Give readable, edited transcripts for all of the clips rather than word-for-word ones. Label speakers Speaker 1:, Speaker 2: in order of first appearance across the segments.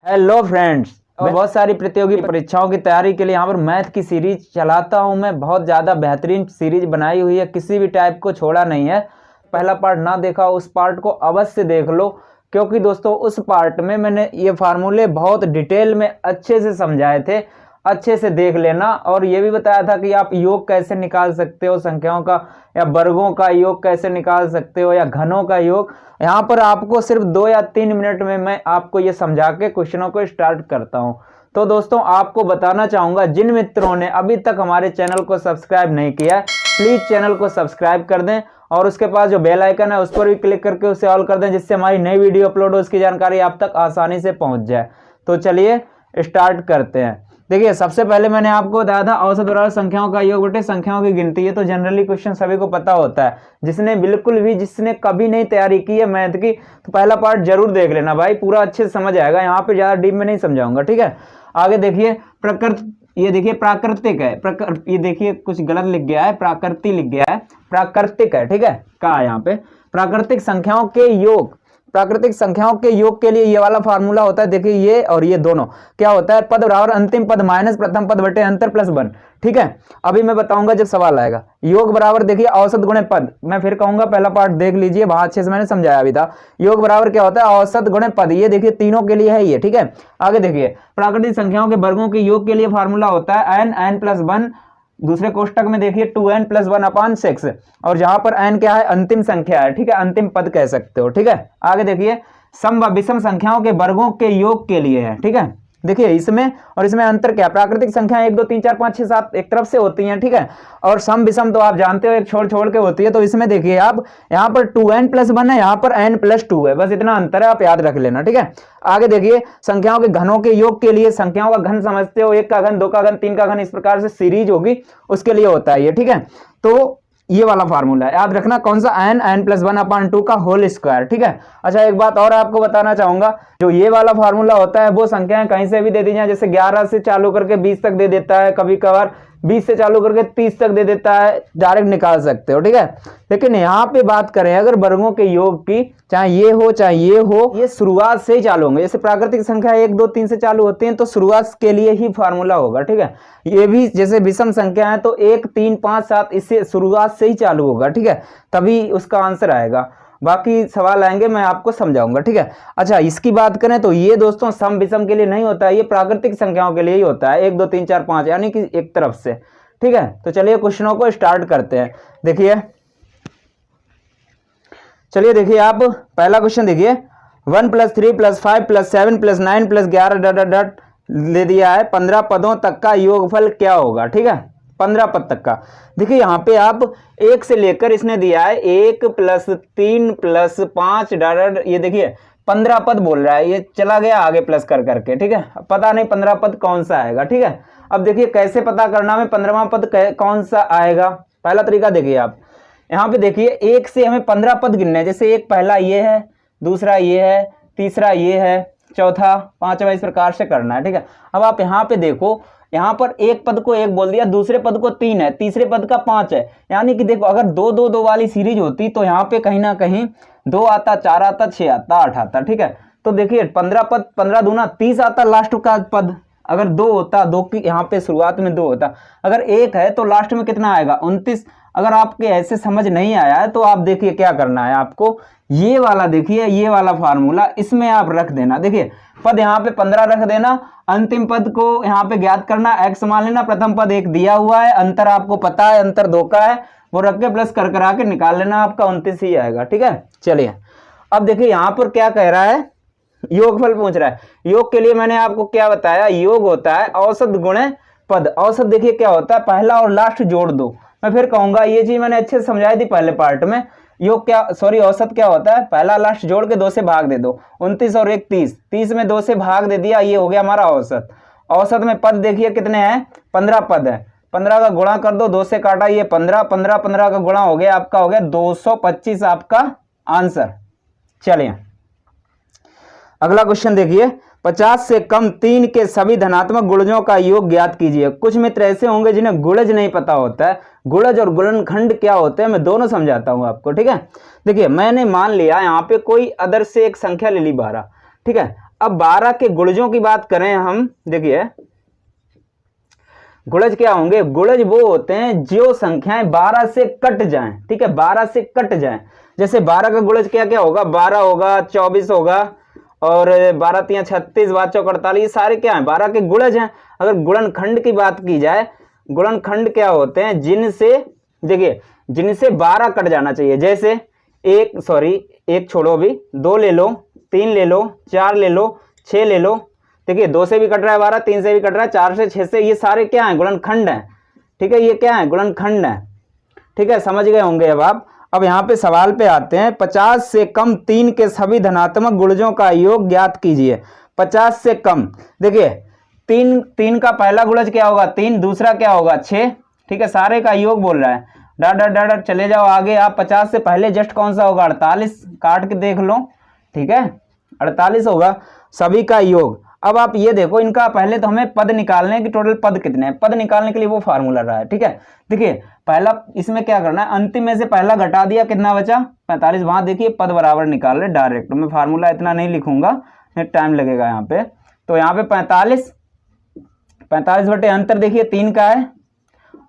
Speaker 1: Hello friends, और बहुत सारी प्रतियोगी परीक्षाओं की तैयारी के लिए यहाँ पर मैथ की सीरीज चलाता हूँ मैं। बहुत ज़्यादा बेहतरीन सीरीज बनाई हुई है, किसी भी टाइप को छोड़ा नहीं है। पहला पार्ट ना देखा उस पार्ट को अवश्य देख लो, क्योंकि दोस्तों उस पार्ट में मैंने ये फार्मूले बहुत डिटेल में अच्छे से समझाए थे। अच्छे से देख लेना। और ये भी बताया था कि आप योग कैसे निकाल सकते हो संख्याओं का, या वर्गों का योग कैसे निकाल सकते हो, या घनों का योग। यहाँ पर आपको सिर्फ 2 या 3 मिनट में मैं आपको ये समझा के क्वेश्चनों को स्टार्ट करता हूँ। तो दोस्तों आपको बताना चाहूँगा, जिन मित्रों ने अभी तक हमारे चैनल को सब्सक्राइब नहीं किया है, प्लीज़ चैनल को सब्सक्राइब कर दें और उसके पास जो बेल आइकन है उस पर भी क्लिक करके उसे ऑल कर दें, जिससे हमारी नई वीडियो अपलोड हो उसकी जानकारी आप तक आसानी से पहुँच जाए। तो चलिए स्टार्ट करते हैं। देखिए, सबसे पहले मैंने आपको बताया था औसत बराबर संख्याओं का योग बटे संख्याओं की गिनती। ये तो जनरली क्वेश्चन सभी को पता होता है। जिसने कभी नहीं तैयारी की है मैथ की, तो पहला पार्ट जरूर देख लेना भाई, पूरा अच्छे से समझ आएगा। यहाँ पे ज्यादा डीप में नहीं समझाऊंगा, ठीक है। आगे देखिए, ये देखिए प्राकृतिक है, ये देखिए कुछ गलत लिख गया है, प्राकृतिक लिख गया है, प्राकृतिक है, ठीक है। कहा यहाँ पे प्राकृतिक संख्याओं के योग, प्राकृतिक संख्याओं के योग के लिए ये वाला फार्मूला होता है। देखिए ये और ये दोनों क्या होता है, पद बराबर अंतिम पद माइनस प्रथम पद बटे अंतर प्लस 1, ठीक है। अभी मैं बताऊंगा जब सवाल आएगा। योग बराबर देखिए औसत गुणे पद, मैं फिर कहूंगा पहला पार्ट देख लीजिए, वहां अच्छे से मैंने समझाया भी था। योग बराबर क्या होता है, औसत गुणे पद। ये देखिए तीनों के लिए है ये, ठीक है। आगे देखिए, प्राकृतिक संख्याओं के वर्गों के योग के लिए फार्मूला होता है n प्लस 1, दूसरे कोष्टक में देखिए 2n प्लस 1 अपान 6, और जहां पर n क्या है, अंतिम संख्या है, ठीक है, अंतिम पद कह सकते हो, ठीक है। आगे देखिए, सम व विषम संख्याओं के वर्गों के योग के लिए है, ठीक है। देखिए इसमें और इसमें अंतर क्या, प्राकृतिक संख्या 1 2 3 4 5 6 7 एक तरफ से होती हैं, ठीक है, और सम विषम तो आप जानते हो एक छोड़ छोड़ के होती है। तो इसमें देखिए आप, यहाँ पर 2n प्लस 1 है, यहाँ पर n प्लस 2 है, बस इतना अंतर है, आप याद रख लेना, ठीक है। आगे देखिए, संख्याओं के घनों के योग के लिए, संख्याओं का घन समझते हो, 1 का घन 2 का घन 3 का घन, इस प्रकार से सीरीज होगी, उसके लिए होता है ये, ठीक है। तो ये वाला फार्मूला है, याद रखना कौन सा, n प्लस 1 अपान 2 का होल स्क्वायर, ठीक है। अच्छा एक बात और आपको बताना चाहूंगा, जो ये वाला फार्मूला होता है वो संख्याएं कहीं से भी दे दी जाए, जैसे 11 से चालू करके 20 तक दे देता है, कभी कभार 20 से चालू करके 30 तक दे देता है, डायरेक्ट निकाल सकते हो, ठीक है। लेकिन यहाँ पे बात करें अगर वर्गों के योग की, चाहे ये हो चाहे ये हो, ये शुरुआत से ही चालू होंगे। जैसे प्राकृतिक संख्या 1 2 3 से चालू होती हैं, तो शुरुआत के लिए ही फार्मूला होगा, ठीक है। ये भी जैसे विषम संख्या है तो 1 3 5 7 इससे शुरुआत से ही चालू होगा, ठीक है, तभी उसका आंसर आएगा। बाकी सवाल आएंगे मैं आपको समझाऊंगा, ठीक है। अच्छा इसकी बात करें तो ये दोस्तों सम विषम के लिए नहीं होता है, ये प्राकृतिक संख्याओं के लिए ही होता है, 1 2 3 4 5 यानी कि एक तरफ से, ठीक है। तो चलिए क्वेश्चनों को स्टार्ट करते हैं। देखिए, चलिए देखिए आप पहला क्वेश्चन देखिए, 1 plus 3 plus 5 plus 7 plus 9 plus 11 dot dot dot ले दिया है, 15 पदों तक का योगफल क्या होगा, ठीक है, 15 पद तक का। देखिए यहाँ पे आप 1 से लेकर इसने दिया है 1 प्लस 3 प्लस 5 डॉट, ये देखिए 15 पद बोल रहा है, ये चला गया आगे प्लस कर करके, ठीक है। पता नहीं 15 पद कौन सा आएगा, ठीक है। अब देखिए कैसे पता करना में 15वां पद कौन सा आएगा। पहला तरीका देखिए आप, यहाँ पे देखिए 1 से हमें 15 पद गिनने हैं। जैसे एक पहला ये है, दूसरा ये है, तीसरा ये है, चौथा, पांचवा, इस प्रकार से करना है, ठीक है। अब आप यहाँ पे देखो, यहाँ पर एक पद को 1 बोल दिया, दूसरे पद को 3 है, तीसरे पद का 5 है, यानी कि देखो अगर 2 2 2 वाली सीरीज होती तो यहाँ पे कहीं ना कहीं 2 आता, 4 आता, 6 आता, 8 आता, ठीक है। तो देखिए 15 पद, 15 दूना 30 आता लास्ट का पद। अगर 2 होता, 2 की यहाँ पे शुरुआत में 2 होता, अगर 1 है तो लास्ट में कितना आएगा, 29। अगर आपके ऐसे समझ नहीं आया है तो आप देखिए क्या करना है आपको, ये वाला देखिए, ये वाला फार्मूला इसमें आप रख देना। देखिए पद यहाँ पे 15 रख देना, अंतिम पद को यहाँ पे ज्ञात करना, x मान लेना, प्रथम पद 1 दिया हुआ है, अंतर आपको पता है, अंतर 2 का है, वो रख के प्लस कर करा के निकाल लेना, आपका 29 ही आएगा, ठीक है। चलिए अब देखिए यहाँ पर क्या कह रहा है, योगफल पूछ रहा है। योग के लिए मैंने आपको क्या बताया, योग होता है औसत गुणे पद। औसत देखिए क्या होता है, पहला और लास्ट जोड़ दो। मैं फिर कहूंगा, ये चीज मैंने अच्छे से समझाई थी पहले पार्ट में। योग क्या, सॉरी, औसत क्या होता है, पहला लास्ट जोड़ के 2 से भाग दे दो, 29 और 1 30, 30 में 2 से भाग दे दिया, ये हो गया हमारा औसत। औसत में पद देखिए कितने हैं, 15 पद है, 15 का गुणा कर दो, 2 से काटा ये 15, 15 15 का गुणा हो गया, आपका हो गया 225 आपका आंसर। चलिए अगला क्वेश्चन देखिए, 50 से कम 3 के सभी धनात्मक गुणजों का योग ज्ञात कीजिए। कुछ मित्र ऐसे होंगे जिन्हें गुणज नहीं पता होता है, गुणज और गुणनखंड क्या होते हैं मैं दोनों समझाता हूं आपको, ठीक है। देखिए मैंने मान लिया यहाँ पे कोई अदर से एक संख्या ले ली 12, ठीक है। अब 12 के गुणजों की बात करें हम, देखिए गुणज क्या होंगे, गुणज वो होते हैं जो संख्याएं 12 से कट जाएं, ठीक है, 12 से कट जाएं। जैसे 12 का गुणज क्या क्या होगा, 12 होगा, 24 होगा, और 12 3 36, 12 चौक 48, ये सारे क्या हैं, 12 के गुणज हैं। अगर गुणनखंड की बात की जाए, गुणनखंड क्या होते हैं, जिनसे देखिए जिनसे 12 कट जाना चाहिए। जैसे एक छोड़ो अभी, 2 ले लो, 3 ले लो, 4 ले लो, 6 ले लो। देखिए 2 से भी कट रहा है 12, 3 से भी कट रहा है, 4 से, 6 से, ये सारे क्या हैं, गुणनखंड हैं, ठीक है, ये क्या है, गुणनखंड है, ठीक है, समझ गए होंगे अब आप। अब यहाँ पे सवाल पे आते हैं, 50 से कम 3 के सभी धनात्मक गुणजों का योग ज्ञात कीजिए। 50 से कम, देखिए 3 का पहला गुणज क्या होगा, 3, दूसरा क्या होगा 6, ठीक है, सारे का योग बोल रहा है। डट डट डट डट चले जाओ आगे आप। 50 से पहले जस्ट कौन सा होगा, 48, काट के देख लो, ठीक है, 48 होगा, सभी का योग। अब आप ये देखो, इनका पहले तो हमें पद निकालने हैं कि टोटल पद कितने हैं। पद निकालने के लिए वो फार्मूला रहा है, ठीक है। देखिए पहला इसमें क्या करना है, अंतिम में से पहला घटा दिया, कितना बचा 45। वहां देखिए पद बराबर निकाल रहे डायरेक्ट, मैं फार्मूला इतना नहीं लिखूंगा, टाइम लगेगा यहाँ पे। तो यहाँ पे 45 बटे अंतर देखिए 3 का है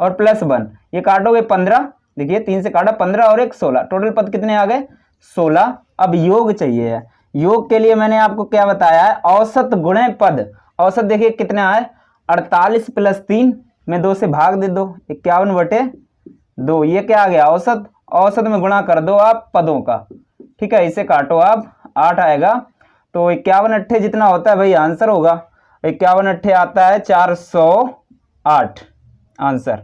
Speaker 1: और प्लस 1, ये काटोगे 15, देखिए 3 से काटा 15 और 1 16, टोटल पद कितने आ गए 16। अब योग चाहिए है, योग के लिए मैंने आपको क्या बताया है, औसत गुणे पद। औसत देखिए कितना है 48 प्लस 3 में 2 से भाग दे दो, 51 बटे 2, ये क्या आ गया औसत। औसत में गुणा कर दो आप पदों का, ठीक है, इसे काटो आप, 8 आएगा। तो 51 अट्ठे जितना होता है भाई आंसर होगा, 51 अट्ठे आता है 408 आंसर।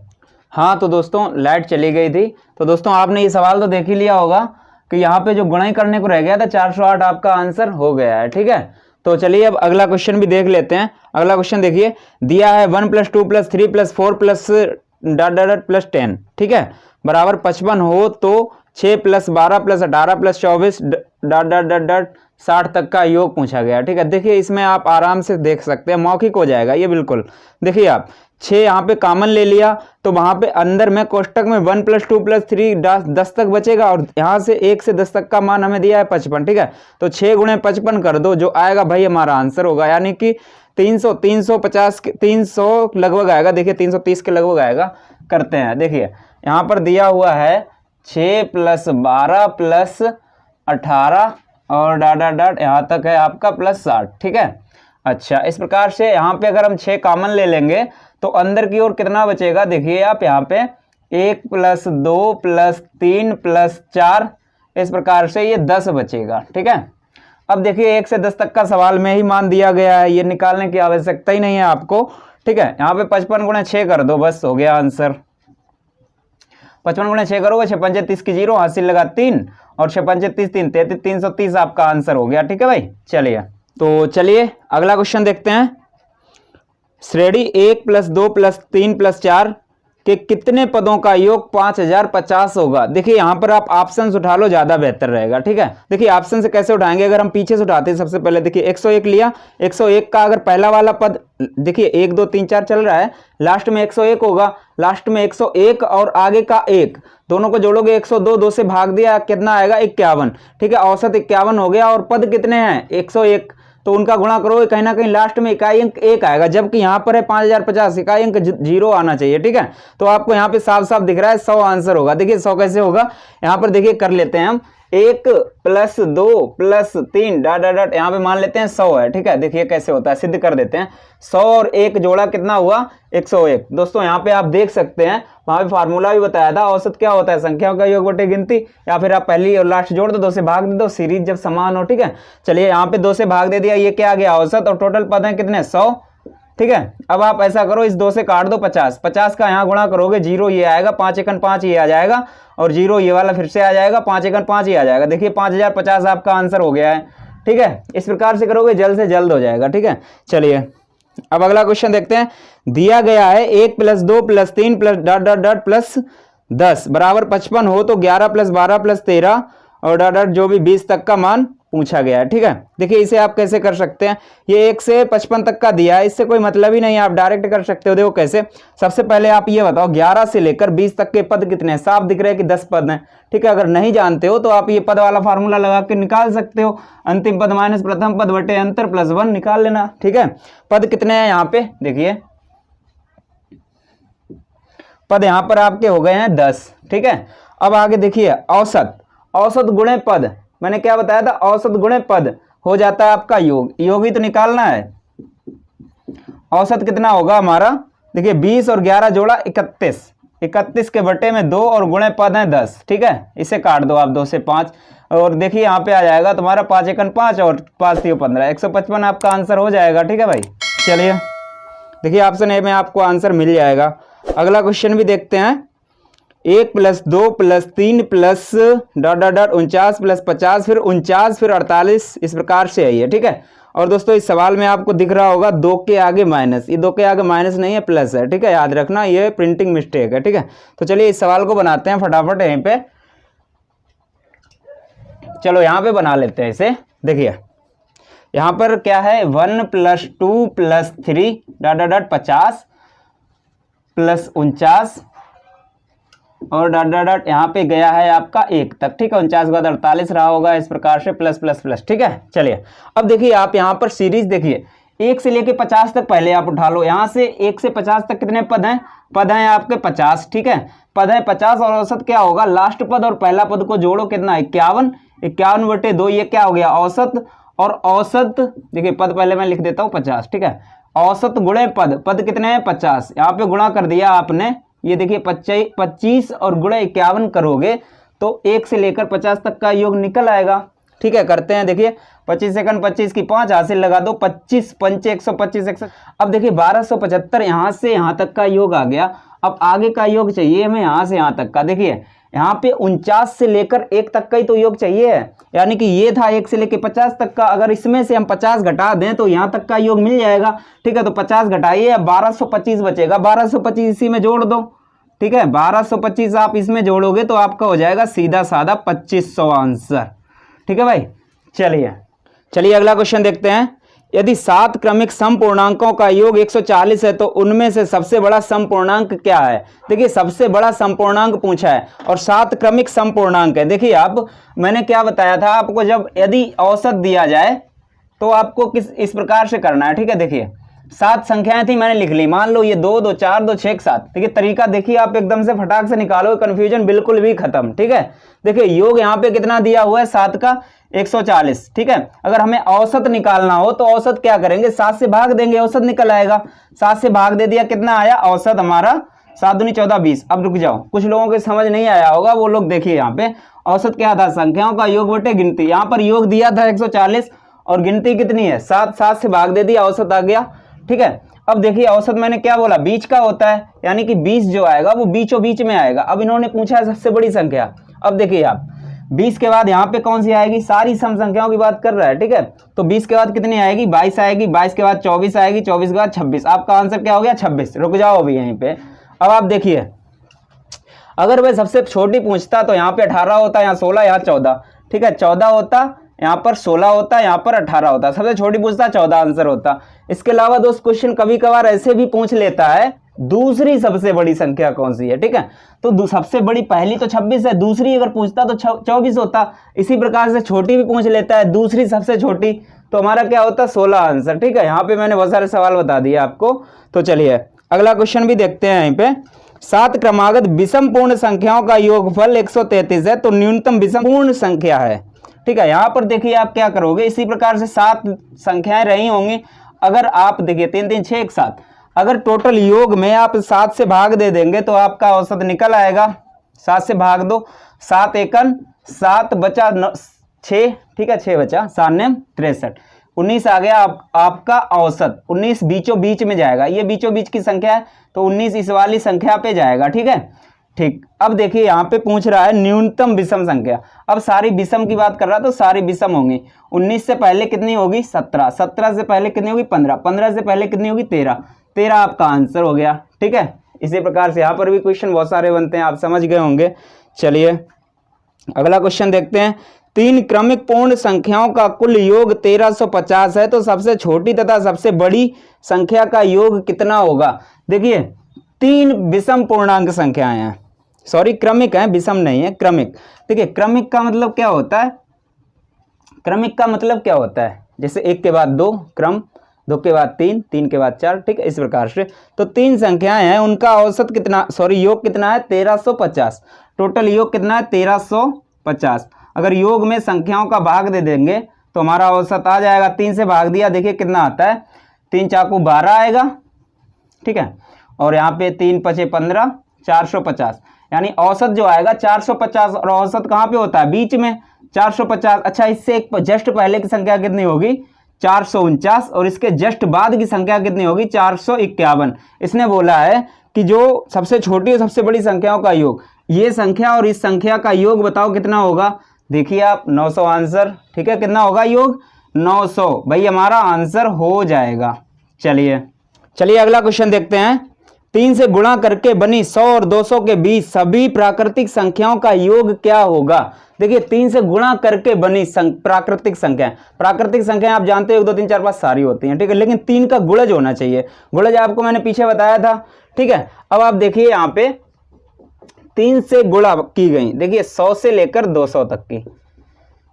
Speaker 1: हाँ तो दोस्तों लाइट चली गई थी, तो दोस्तों आपने ये सवाल तो देख ही लिया होगा कि यहाँ पे जो गुणाई करने को रह गया था 408 आपका आंसर हो गया है, ठीक है। तो चलिए अब अगला क्वेश्चन भी देख लेते हैं। अगला क्वेश्चन देखिए, दिया है 1 + 2 + 3 + 4 + प्लस 10, ठीक है, बराबर 55 हो तो 6 + 12 + 18 + 24 ... 60 तक का योग पूछा गया, ठीक है। देखिए इसमें आप आराम से देख सकते हैं, मौखिक हो जाएगा ये बिल्कुल। देखिए आप 6 यहाँ पे कॉमन ले लिया तो वहां पे अंदर में कोष्टक में 1 + 2 + 3 10 तक बचेगा, और यहाँ से 1 से 10 तक का मान हमें दिया है 55, ठीक है। तो 6 × 55 कर दो, जो आएगा भाई हमारा आंसर होगा, यानी कि 300 लगभग आएगा। देखिए 330 के लगभग आएगा। करते हैं, देखिए यहाँ पर दिया हुआ है 6 + 12 + 18 और ... यहाँ तक है आपका +60, ठीक है। अच्छा इस प्रकार से यहाँ पे अगर हम 6 कॉमन ले लेंगे तो अंदर की ओर कितना बचेगा, देखिए आप यहाँ पे 1 + 2 + 3 + 4, इस प्रकार से ये 10 बचेगा, ठीक है। अब देखिए 1 से 10 तक का सवाल में ही मान दिया गया है, ये निकालने की आवश्यकता ही नहीं है आपको, ठीक है। यहाँ पे 55 × 6 कर दो, बस हो गया आंसर। 55 × 6 करोगे 6 × 5 = 30 की 0, हासिल लगा 3 और 6 × 5 = 30 3 33 330 आपका आंसर हो गया, ठीक है भाई। चलिए तो चलिए अगला क्वेश्चन देखते हैं। श्रेणी 1 + 2 + 3 + 4 के कितने पदों का योग 5050 होगा। देखिए यहाँ पर आप ऑप्शन उठा लो, ज्यादा बेहतर रहेगा, ठीक है। देखिए ऑप्शन से कैसे उठाएंगे, अगर हम पीछे से उठाते हैं सबसे पहले देखिए 101 लिया, 101 का अगर पहला वाला पद देखिए 1 2 3 4 चल रहा है, लास्ट में 101 होगा, लास्ट में 101 और आगे का 1 दोनों को जोड़ोगे 102, 2 से भाग दिया कितना आएगा 51, ठीक है। औसत 51 हो गया और पद कितने हैं 101, तो उनका गुणा करोगे कहीं ना कहीं लास्ट में इकाई अंक 1 आएगा, जबकि यहाँ पर है 5050, इकाई अंक 0 आना चाहिए, ठीक है। तो आपको यहाँ पे साफ साफ दिख रहा है 100 आंसर होगा। देखिए 100 कैसे होगा, यहाँ पर देखिए कर लेते हैं हम 1 + 2 + 3 ... यहाँ पे मान लेते हैं 100 है, ठीक है। देखिए कैसे होता है, सिद्ध कर देते हैं। 100 और 1 जोड़ा कितना हुआ 101। दोस्तों यहाँ पे आप देख सकते हैं, वहां पे फार्मूला भी बताया था, औसत क्या होता है संख्याओं का योग बटे गिनती, या फिर आप पहली और लास्ट जोड़ दो, 2 से भाग दे दो, सीरीज जब समान हो, ठीक है। चलिए यहाँ पे 2 से भाग दे दिया, ये क्या आ गया औसत, और टोटल पद है कितने 100, ठीक है। अब आप ऐसा करो, इस 2 से काट दो 50, 50 का यहाँ गुणा करोगे 0 ये आएगा, 5 × 5 ये आ जाएगा, और 0 ये वाला फिर से आ जाएगा, 5 × 5 ये आ जाएगा। देखिए 5050 आपका आंसर हो गया है, ठीक है। इस प्रकार से करोगे जल्द से जल्द हो जाएगा, ठीक है। चलिए अब अगला क्वेश्चन देखते हैं। दिया गया है 1 + 2 + 3 + ... + 10 बराबर 55 हो तो 11 + 12 + 13 और ... जो भी 20 तक का मान पूछा गया है। ठीक है, देखिए इसे आप कैसे कर सकते हैं, ये 1 से 55 तक का दिया है, इससे कोई मतलब ही नहीं है, आप डायरेक्ट कर सकते हो। देखो कैसे, सबसे पहले आप ये बताओ 11 से लेकर 20 तक के पद कितने हैं, साफ दिख रहे हैं कि 10 पद हैं। ठीक है, अगर नहीं जानते हो तो आप ये पद वाला फार्मूला लगा के निकाल सकते हो, अंतिम पद माइनस प्रथम पद बटे अंतर प्लस 1 निकाल लेना। ठीक है, पद कितने हैं यहाँ पे देखिए, पद यहाँ पर आपके हो गए हैं 10। ठीक है, अब आगे देखिए औसत, औसत गुणे पद, मैंने क्या बताया था, औसत गुणे पद हो जाता है आपका योग, योग ही तो निकालना है। औसत कितना होगा हमारा, देखिए 20 और 11 जोड़ा 31, 31 के बटे में 2 और गुणे पद है 10। ठीक है, इसे काट दो आप 2 से 5 और देखिए यहाँ पे आ जाएगा तुम्हारा 5 एकन 5 और 5 3 15, 155 आपका आंसर हो जाएगा। ठीक है भाई, चलिए देखिए ऑप्शन ए में आपको आंसर मिल जाएगा। अगला क्वेश्चन भी देखते हैं, 1 + 2 + 3 प्लस डॉट डॉट डॉट 49 + 50 फिर 49 फिर 48, इस प्रकार से आई है। ठीक है, और दोस्तों इस सवाल में आपको दिख रहा होगा 2 के आगे माइनस, ये 2 के आगे माइनस नहीं है प्लस है। ठीक है, याद रखना ये प्रिंटिंग मिस्टेक है। ठीक है, तो चलिए इस सवाल को बनाते हैं फटाफट यहीं पे, चलो यहाँ पे बना लेते हैं इसे। देखिए यहाँ पर क्या है, 1 + 2 + 3 डॉट डॉट डॉट 50 + 49 और डॉट डॉट डॉट यहाँ पे गया है आपका 1 तक। ठीक है, 49 के बाद 48 रहा होगा, इस प्रकार से प्लस प्लस प्लस। ठीक है, चलिए अब देखिए आप यहाँ पर सीरीज देखिए 1 से लेके 50 तक पहले आप उठा लो, यहाँ से 1 से 50 तक कितने पद हैं, पद हैं आपके 50। ठीक है, पद है 50 और औसत क्या होगा, लास्ट पद और पहला पद को जोड़ो कितना 51, 51 बटे 2, ये क्या हो गया औसत, और औसत देखिए पद पहले मैं लिख देता हूँ 50। ठीक है, औसत गुणे पद, पद कितने हैं 50, यहाँ पे गुणा कर दिया आपने, ये देखिए 25 और गुणे 51 करोगे तो 1 से लेकर 50 तक का योग निकल आएगा। ठीक है, करते हैं, देखिए 25 सेकंड 25 की 5 हासिल लगा दो, 25 पंचे 125 100। अब देखिए 1275 यहाँ से यहाँ तक का योग आ गया, अब आगे का योग चाहिए हमें यहाँ से यहाँ तक का। देखिए यहाँ पे 49 से लेकर 1 तक का ही तो योग चाहिए है, यानी कि ये था 1 से लेकर 50 तक का, अगर इसमें से हम 50 घटा दें तो यहाँ तक का योग मिल जाएगा। ठीक है, तो 50 घटाइए, अब 1225 बचेगा, 1225 इसी में जोड़ दो। ठीक है, 1225 आप इसमें जोड़ोगे तो आपका हो जाएगा सीधा साधा 2500 आंसर। ठीक है भाई, चलिए अगला क्वेश्चन देखते हैं, यदि 7 क्रमिक सम पूर्णांकों का योग 140 है तो उनमें से सबसे बड़ा सम पूर्णांक क्या है। देखिए सबसे बड़ा सम पूर्णांक पूछा है और 7 क्रमिक सम पूर्णांक है। देखिए आप, मैंने क्या बताया था आपको, जब यदि औसत दिया जाए तो आपको इस प्रकार से करना है। ठीक है, देखिए 7 संख्याएं थी, मैंने लिख ली, मान लो ये 2 2 4 2 6 7। देखिए तरीका देखिए आप एकदम से फटाक से निकालो, कंफ्यूजन बिल्कुल भी खत्म। ठीक है, देखिए योग यहाँ पे कितना दिया हुआ है 7 का 140। ठीक है, अगर हमें औसत निकालना हो तो औसत क्या करेंगे, 7 से भाग देंगे, औसत निकल आएगा। 7 से भाग दे दिया, कितना आया औसत हमारा 7 दूनी 14 20। अब रुक जाओ, कुछ लोगों को समझ नहीं आया होगा, वो लोग देखिए यहाँ पे औसत क्या था, संख्याओं का योग बटे गिनती। यहाँ पर योग दिया था 140 और गिनती कितनी है 7, 7 से भाग दे दिया, औसत आ गया। ठीक है, अब देखिए औसत मैंने क्या बोला, बीच का होता है, यानी कि 20 जो आएगा वो बीचों बीच में आएगा। अब इन्होंने पूछा है सबसे बड़ी संख्या, अब देखिए आप 20 के बाद यहाँ पे कौन सी आएगी, सारी सम संख्याओं की बात कर रहा है। ठीक है, तो 20 के बाद कितनी आएगी 22 आएगी, 22 के बाद 24 आएगी, 24 के बाद 26। आपका आंसर क्या हो गया 26। रुक जाओ अभी यहीं पे। अब आप देखिए अगर वह सबसे छोटी पूछता तो यहाँ पे 18 होता, यहाँ 16, यहाँ 14। ठीक है, 14 होता, यहाँ पर 16 होता, यहाँ पर 18 होता, सबसे छोटी पूछता 14 आंसर होता। इसके अलावा दोस्त क्वेश्चन कभी कभार ऐसे भी पूछ लेता है दूसरी सबसे बड़ी संख्या कौन सी है। ठीक है, तो सबसे बड़ी पहली तो 26 है, दूसरी अगर पूछता तो 24 होता। इसी प्रकार से छोटी भी पूछ लेता है, दूसरी सबसे छोटी, तो हमारा क्या होता 16 आंसर। ठीक है, यहाँ पे मैंने बहुत सारे सवाल बता दिए आपको। तो चलिए अगला क्वेश्चन भी देखते हैं। यहीं पे 7 क्रमागत विषम पूर्ण संख्याओं का योगफल 133 है तो न्यूनतम विषम पूर्ण संख्या है। ठीक है, यहाँ पर देखिए आप क्या करोगे, इसी प्रकार से 7 संख्याएं रही होंगी, अगर आप देखिए 3 3 6 1 7, अगर टोटल योग में आप 7 से भाग दे देंगे तो आपका औसत निकल आएगा। 7 से भाग दो, 7 एकन 7 बचा 6। ठीक है, 6 बचा 7 ने 63, 19 आ गया आपका औसत। 19 बीचों बीच में जाएगा, ये बीचों बीच की संख्या है तो 19 इस वाली संख्या पे जाएगा। ठीक है, ठीक। अब देखिए यहाँ पे पूछ रहा है न्यूनतम विषम संख्या, अब सारी विषम की बात कर रहा तो सारी विषम होंगी। 19 से पहले कितनी होगी 17, 17 से पहले कितनी होगी 15, 15 से पहले कितनी होगी 13, 13 आपका आंसर हो गया। ठीक है, इसी प्रकार से यहाँ पर भी क्वेश्चन बहुत सारे बनते हैं, आप समझ गए होंगे। चलिए अगला क्वेश्चन देखते हैं। तीन क्रमिक पूर्ण संख्याओं का कुल योग 1350 है, तो सबसे छोटी तथा सबसे बड़ी संख्या का योग कितना होगा? देखिए तीन विषम पूर्णांक संख्याएं हैं, सॉरी क्रमिक है, विषम नहीं है, क्रमिक। देखिए क्रमिक का मतलब क्या होता है? क्रमिक का मतलब क्या होता है? जैसे एक के बाद दो क्रम, दो के बाद तीन, तीन के बाद चार, ठीक है, इस प्रकार से। तो तीन संख्याएं हैं, उनका औसत कितना, सॉरी योग कितना है? 1350। टोटल योग कितना है? 1350। अगर योग में संख्याओं का भाग दे देंगे तो हमारा औसत आ जाएगा। 3 से भाग दिया, देखिए कितना आता है, 3 चाकू 12 आएगा, ठीक है, और यहाँ पे 3 पचे 15, 450, यानी औसत जो आएगा 450। और औसत कहाँ पे होता है? बीच में 450। अच्छा, इससे एक जस्ट पहले की संख्या कितनी होगी? 449। और इसके जस्ट बाद की संख्या कितनी होगी? 451। इसने बोला है कि जो सबसे छोटी और सबसे बड़ी संख्याओं का योग, ये संख्या और इस संख्या का योग बताओ कितना होगा? देखिए आप 900 आंसर, ठीक है, कितना होगा योग? 900। भाई हमारा आंसर हो जाएगा। चलिए अगला क्वेश्चन देखते हैं। 3 से गुणा करके बनी 100 और 200 के बीच सभी प्राकृतिक संख्याओं का योग क्या होगा? देखिए 3 से गुणा करके बनी प्राकृतिक संख्याएं आप जानते हो 1 2 3 4 5 सारी होती हैं, ठीक है, लेकिन 3 का गुणज होना चाहिए। गुणज आपको मैंने पीछे बताया था, ठीक है। अब आप देखिए यहाँ पे 3 से गुणा की गई, देखिए 100 से लेकर 200 तक की,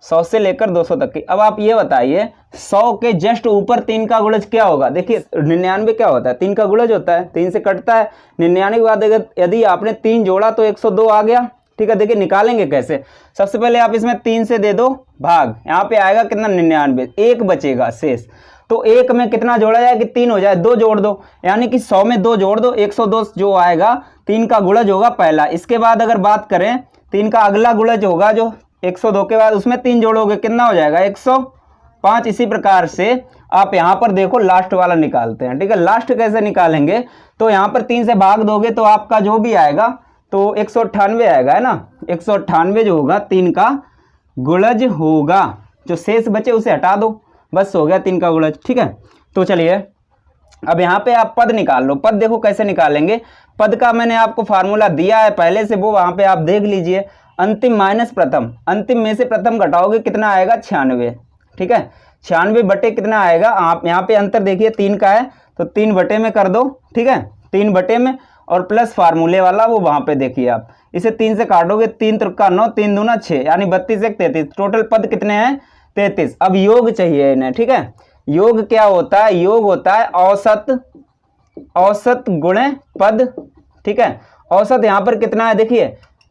Speaker 1: 100 से लेकर 200 तक की। अब आप ये बताइए 100 के जस्ट ऊपर 3 का गुणज क्या होगा? देखिए 99 क्या होता है? 3 का गुणज होता है, 3 से कटता है। 99 के बाद यदि आपने 3 जोड़ा तो 102 आ गया, ठीक है। देखिए निकालेंगे कैसे? सबसे पहले आप इसमें 3 से दे दो भाग, यहाँ पे आएगा कितना? 99, एक बचेगा शेष। तो एक में कितना जोड़ा जाए कि 3 हो जाए? 2 जोड़ दो, यानी कि 100 में 2 जोड़ दो, 102 जो आएगा 3 का गुणज होगा पहला। इसके बाद अगर बात करें 3 का अगला गुणज होगा जो 102 के बाद, उसमें 3 जोड़ोगे कितना हो जाएगा? 105। इसी प्रकार से आप यहाँ पर देखो लास्ट वाला निकालते हैं, ठीक है। लास्ट कैसे निकालेंगे? तो यहाँ पर 3 से भाग दोगे तो आपका जो भी आएगा तो 198 आएगा, है ना। 198 जो होगा 3 का गुणज होगा। जो शेष बचे उसे हटा दो, बस हो गया 3 का गुणज, ठीक है। तो चलिए अब यहाँ पे आप पद निकाल लो। पद देखो कैसे निकालेंगे। पद का मैंने आपको फार्मूला दिया है पहले से, वो वहाँ पे आप देख लीजिए। अंतिम माइनस प्रथम, अंतिम में से प्रथम घटाओगे कितना आएगा? 96, ठीक है। 96 बटे कितना आएगा? आप यहाँ पे अंतर देखिए 3 का है तो 3 बटे में कर दो, ठीक है, 3 बटे में, और प्लस फार्मूले वाला वो वहाँ पे देखिए आप। इसे 3 से काटोगे, 3 त्रिका 9, 3 दूना 6, यानी 32 1 33। टोटल पद कितने हैं? 33। अब योग चाहिए इन्हें, ठीक है। योग क्या होता है? योग होता है औसत गुणे पद, ठीक है। औसत यहाँ पर कितना है? देखिए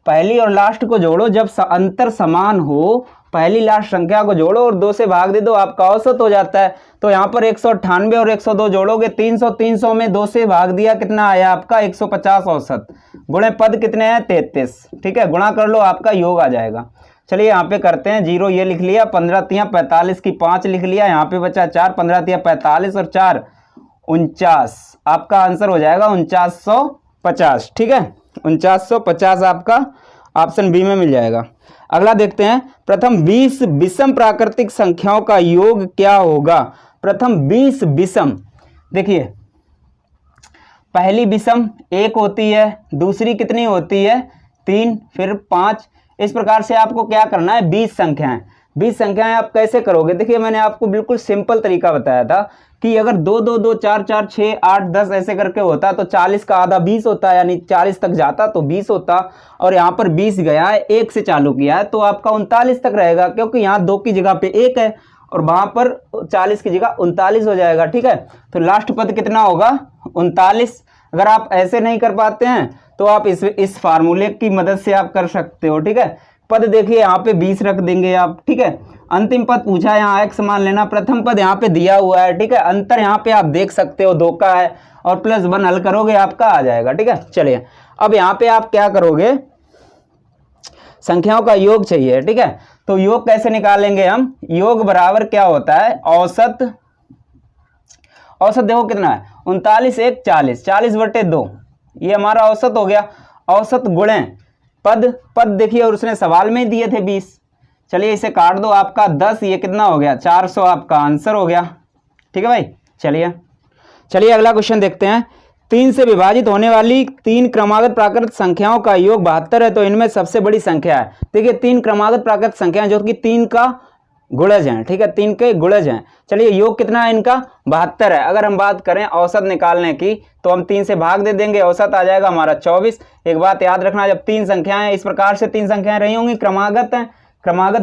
Speaker 1: पहली और लास्ट को जोड़ो, जब अंतर समान हो पहली लास्ट संख्या को जोड़ो और 2 से भाग दे दो, आपका औसत हो जाता है। तो यहाँ पर 198 और 102 जोड़ोगे, 300, 300 में 2 से भाग दिया, कितना आया आपका? 150 औसत। गुणे पद कितने हैं? 33, ठीक है। गुणा कर लो, आपका योग आ जाएगा। चलिए यहाँ पे करते हैं। 0 ये लिख लिया, 15 तियाँ 45 की 5 लिख लिया, यहाँ पे बचा 4, 15 तियाँ 45 और 4 49। आपका आंसर हो जाएगा 4950, ठीक है। 4950 आपका ऑप्शन बी में मिल जाएगा। अगला देखते हैं। प्रथम 20 विषम प्राकृतिक संख्याओं का योग क्या होगा? प्रथम 20 विषम, देखिए पहली विषम 1 होती है, दूसरी कितनी होती है? 3, फिर 5। इस प्रकार से आपको क्या करना है? 20 संख्याएं। 20 संख्याएं आप कैसे करोगे? देखिए मैंने आपको बिल्कुल सिंपल तरीका बताया था कि अगर 2 2 2 4 4 6 8 10 ऐसे करके होता तो 40 का आधा 20 होता, यानी 40 तक जाता तो 20 होता। और यहाँ पर 20 गया है, 1 से चालू किया है तो आपका 39 तक रहेगा, क्योंकि यहाँ 2 की जगह पे 1 है और वहां पर 40 की जगह 39 हो जाएगा, ठीक है। तो लास्ट पद कितना होगा? 39। अगर आप ऐसे नहीं कर पाते हैं तो आप इस फार्मूले की मदद से आप कर सकते हो, ठीक है। पद देखिए यहाँ पे 20 रख देंगे आप, ठीक है। अंतिम पद पूछा, यहाँ x मान लेना। प्रथम पद यहाँ पे दिया हुआ है, ठीक है। अंतर यहाँ पे आप देख सकते हो, 2 का है, और +1 हल करोगे आपका आ जाएगा, ठीक है। चलिए अब यहाँ पे आप क्या करोगे? संख्याओं का योग चाहिए, ठीक है। तो योग कैसे निकालेंगे हम? योग बराबर क्या होता है? औसत। औसत देखो कितना है? 39 1 40, 40 बटे 2, ये हमारा औसत हो गया। औसत गुणे पद देखिए, और उसने सवाल में ही दिए थे 20। चलिए इसे काट दो, आपका 10, ये कितना हो गया? 400 आपका आंसर हो गया, ठीक है भाई। चलिए अगला क्वेश्चन देखते हैं। 3 से विभाजित होने वाली 3 क्रमागत प्राकृत संख्याओं का योग 72 है, तो इनमें सबसे बड़ी संख्या है। देखिए 3 क्रमागत प्राकृत संख्या जो कि 3 का गुणज हैं, ठीक है, 3 के गुणज हैं। चलिए योग कितना है इनका 72 है। अगर हम बात करें औसत निकालने की तो हम 3 से भाग दे देंगे, औसत आ जाएगा हमारा 24। एक बात याद रखना, जब 3 संख्याएं इस प्रकार से 3 संख्याएं रही होंगी क्रमागत हैं, क्रमागत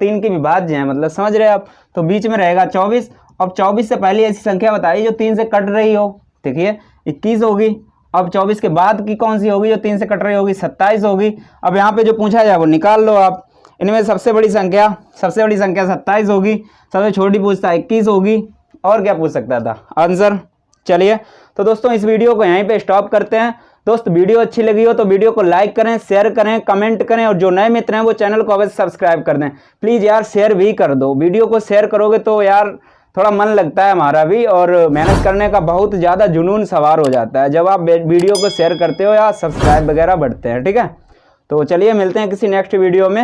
Speaker 1: 3 की विभाज्य हैं, मतलब समझ रहे हैं आप, तो बीच में रहेगा 24। अब 24 से पहले ऐसी संख्या बताइए जो 3 से कट रही हो। देखिए 21 होगी। अब 24 के बाद की कौन सी होगी जो 3 से कट रही होगी, 27 होगी। अब यहाँ पे जो पूछा जाए वो निकाल लो आप। इनमें सबसे बड़ी संख्या 27 होगी, सबसे छोटी पूछता है 21 होगी, और क्या पूछ सकता था आंसर। चलिए तो दोस्तों इस वीडियो को यहीं पे स्टॉप करते हैं। दोस्त वीडियो अच्छी लगी हो तो वीडियो को लाइक करें, शेयर करें, कमेंट करें, और जो नए मित्र हैं वो चैनल को अवश्य सब्सक्राइब कर दें। प्लीज़ यार शेयर भी कर दो, वीडियो को शेयर करोगे तो यार थोड़ा मन लगता है हमारा भी, और मेहनत करने का बहुत ज़्यादा जुनून सवार हो जाता है जब आप वीडियो को शेयर करते हो या सब्सक्राइब वगैरह बढ़ते हैं, ठीक है। तो चलिए मिलते हैं किसी नेक्स्ट वीडियो में।